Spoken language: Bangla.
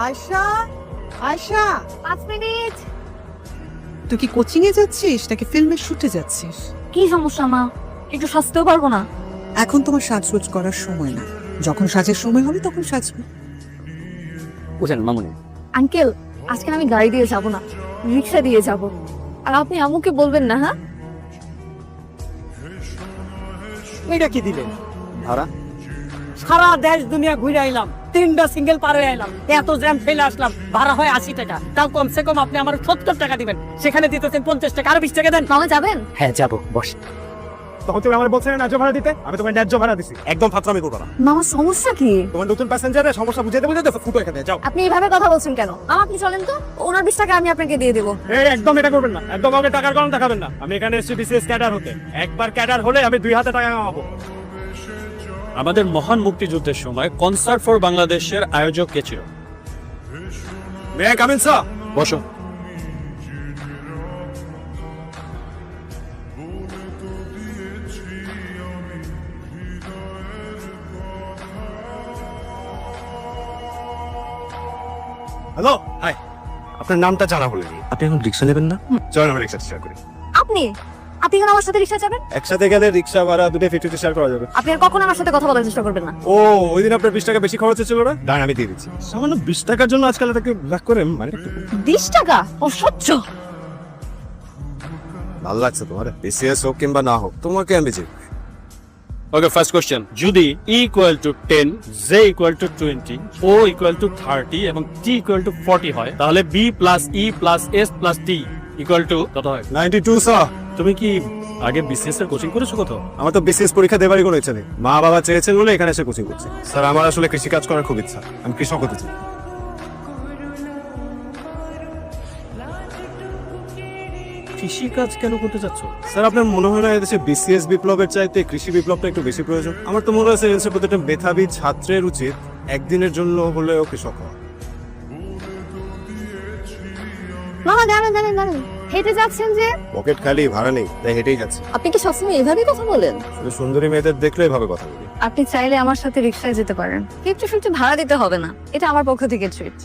আয়শা, আয়শা, 5 মিনিট। তুই কি কোচিং এ যাচ্ছিস নাকি ফিল্মের শুটে যাচ্ছিস? কি সমস্যা মা? একটু সাজতেও পারবো না? এখন তোমার সাজগোজ করার সময় না, যখন সাজের সময় হবে তখন সাজবে। বুঝেন মামুনি, আঙ্কেল, আজকে আমি গাড়ি দিয়ে যাব না, রিক্সা দিয়ে যাব। আর আপনি আম্মুকে বলবেন না, হ্যাঁ? এটা কি দিলেন? ভাড়া সারা দেশ দুনিয়া ঘুরে আইলাম, 3টা সিঙ্গেল পার হয়ে আইলাম, এত জ্যাম ফেলে আসলাম, ভাড়া হয় 80 টাকা। তাও কমসে কম আপনি আমার 70 টাকা দিবেন, সেখানে দিতেছেন 50 টাকা, আর 20 টাকা দেন। মামা যাবেন? হ্যাঁ যাবো, বস। তখন তুমি আমার বলছিলে ন্যায্য ভাড়া দিতে, আমি তোমার ন্যায্য ভাড়া দিছি। একদম ফাতরামি করবা না। মামা সমস্যা কি? তোমার নতুন প্যাসেঞ্জারের সমস্যা বুঝাইতে বুঝাইতে ফুটো এখানে যাও। আপনি এইভাবে কথা বলছেন কেন? মামা আপনি চলেন তো, ওনার 20 টাকা আমি আপনাকে দিয়ে দেবো। এই একদম এটা করবেন না, একদম আমাকে টাকার গরম দেখাবেন না। আমি এখানে এসেছি বিসিএস ক্যাডার হতে, একবার ক্যাডার হলে আমি 2 হাতে টাকা কামাবো। আমাদের মহান মুক্তিযুদ্ধের সময় কনসার্ট ফর বাংলাদেশের আয়োজক কে ছিল? May I come in sir? বসো। Hello, hi. আপনার নামটা জানা বলেনি। আপনি এখন রিক্সা নেবেন না? চলেন আমরা রিক্সা শেয়ার করি। আপনি আপনি কেন আমার সাথে রিক্সা যাবেন? একসাথে গেলে রিক্সা ভাড়া দুটো 50 শেয়ার করা যাবে। আপনি আর কখনো আমার সাথে কথা বলার চেষ্টা করবেন না। ও, ওই দিন আপনার 20 টাকা বেশি খরচ হচ্ছিল না? দাঁড়ান আমি দিয়ে দিচ্ছি। সামান্য 20 টাকার জন্য আজকাল তাকে রাগ করে মানে 20 টাকা? অসহ্য। ভালো লাগছে তোমার? বিসিএস হোক কিংবা না হোক, তোমাকে আমি চিনি। ওকে, ফার্স্ট কোশ্চেন, যদি E = 10, J = 20, O = 30 এবং T = 40 হয়, তাহলে B + E + S + T = কত হয়? 92 স্যার। তুমি কি আগে বিসিএস এর কোচিং করেছো কোথাও? আমার তো বিসিএস পরীক্ষা দেবারই কোনো ইচ্ছা নেই, মা বাবা চেয়েছেন বলে এখানে এসে কোচিং করছি। স্যার আমার আসলে কৃষি কাজ করার খুব ইচ্ছা, আমি কৃষক হতে চাই। কৃষি কাজ কেন করতে চাচ্ছ? স্যার আপনার মনে হয় না এদেশে বিসিএস বিপ্লবের চাইতে কৃষি বিপ্লবটা একটু বেশি প্রয়োজন? আমার তো মনে হয় এদেশের প্রত্যেকটা মেধাবী ছাত্রের উচিত একদিনের জন্য হলেও কৃষক হওয়া। মামা দাঁড়ান দাঁড়ান দাঁড়ান, হেঁটে যাচ্ছেন যে? পকেট খালি, ভাড়া নেই, তাই হেঁটেই যাচ্ছে। আপনি কি সবসময় এভাবেই কথা বলেন? শুধু সুন্দরী মেয়েদের দেখলে এভাবে কথা বলি। আপনি চাইলে আমার সাথে রিক্সায় যেতে পারেন, 50-50 ভাড়া দিতে হবে না, এটা আমার পক্ষ থেকে ট্রিট।